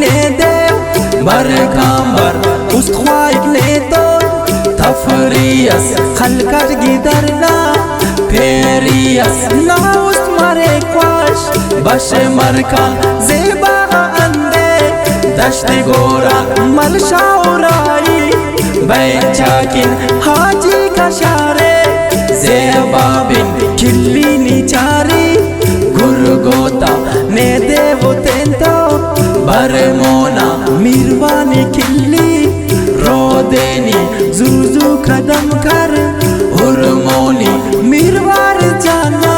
nedev barkambar ustkhwaik neto tafriyas khalkat gidarna periyas na ust mare kwash bash marka zeba ande dasht gora mal shaurai बैचाकिन हाजी का शारे ज़ेबाबिन किल्ली निचारी गुरगोता ने देवतेंतो बरमोना मिरवानी किल्ली रोदेनी जुजू कदम कर उर्मोनी मिरवार जाना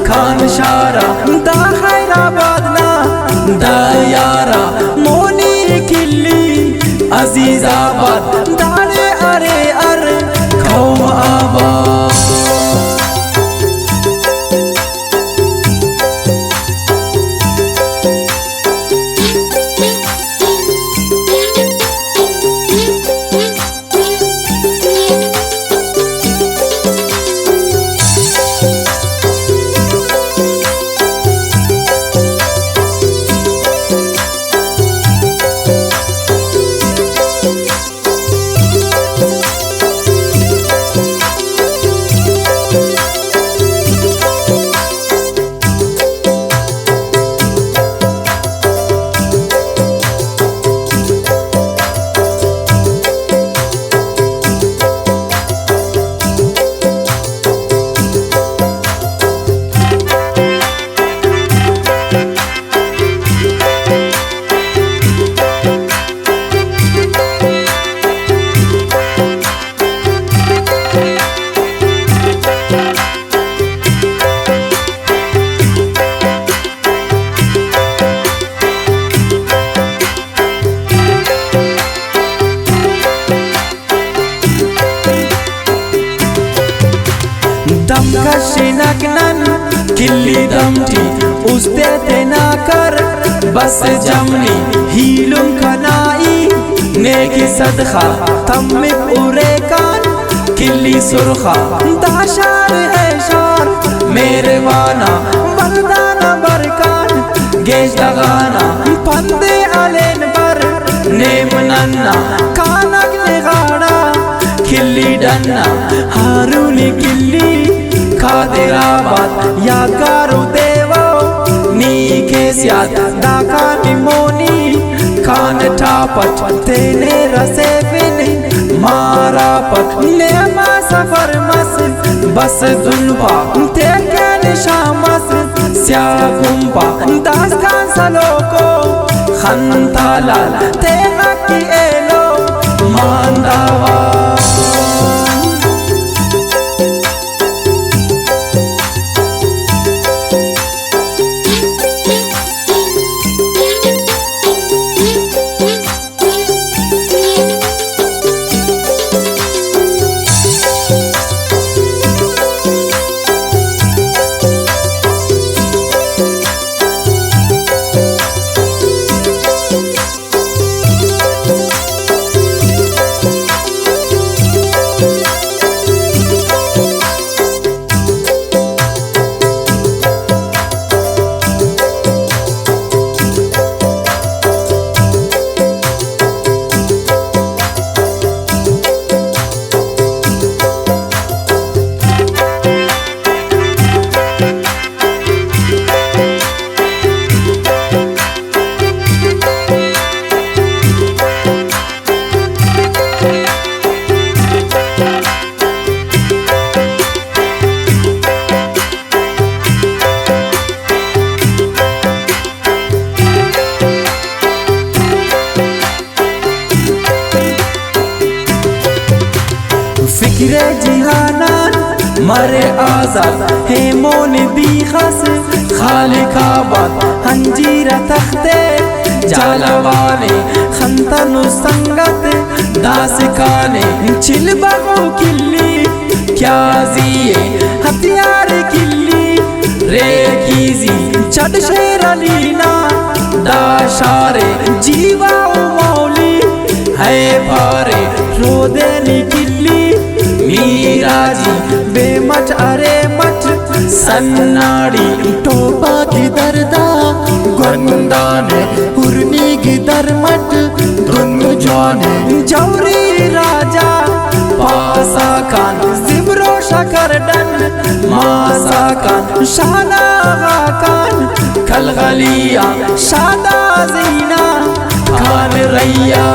खान शारा दा खैराबाद ना दा यारा मोनी किल्ली अजीजाबाद दारे अरे अर कौम आबाद दमकशिनकनन किल्ली दमटी उसते तेना कर बस जमनी हीलुम कनाई नेकी सदखा तम्मिक उरे कान किल्ली सुरखा दाशार है शार मेरे वाना बरदाना बरकान गेश लगाना पंदे अलेन बर नेम नन्ना कानक निगाड़ा किल्ली डन्ना हारूनी किल्ली खादिराबाद या गारो देवो नी के सियाद दाका निमोनी खान टापट तेने रसे बिन मारा पट नेमा सफर मस बस दुलबा तेके निशामस स्या गुम्बा दास्तान सलोको खंताला तेना की एलो मांदावा फिक्रे जिहानान मरे आजाद है मोन बीखस खालिकाबाद हंजीरा तख्ते जालवाने खंतनु संगत दासकाने चिलबगो किल्ली क्या जिए हथियार किल्ली रे कीजी चट शेर अलीना दाशारे जीवा मौली है भारे रोदेनी किल्ली मीराजी बेमच अरे मच सन्नाड़ी टोपा की दर्दा गंदाने उर्नी की दर जवान जौरी राजा पासा खान जिब्रो शकरडन मासा खान शाना खान खलगलिया शादा जीना खान रैया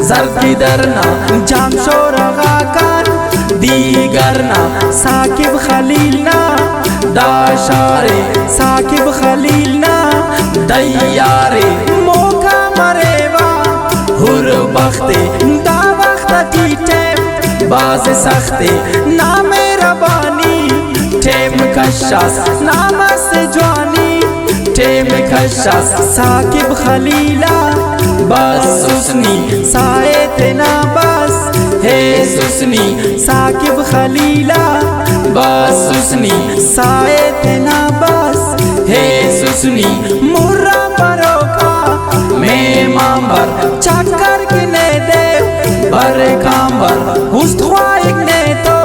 जर्दी दरना जाम शोरगा कान दीगरना साकिब खलीलना दाशारे साकिब खलीलना दैयारे मौका मरेवा हुर बख्ते दा वक्त टीटे बाज सख्ते नामे रबानी टेम कशास नामस जवानी टेम कशास साकिब खलीला बस सुसनी साए तेना बस हे सुसनी साकिब खलीला बस सुसनी साए तेना बस हे सुसनी मुर्रा परोका मैं मांबर चक्कर किने दे बर कांबर उस्तवाइक ने तो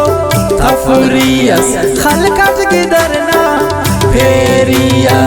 तफरियस खलकत की दरना फेरिया।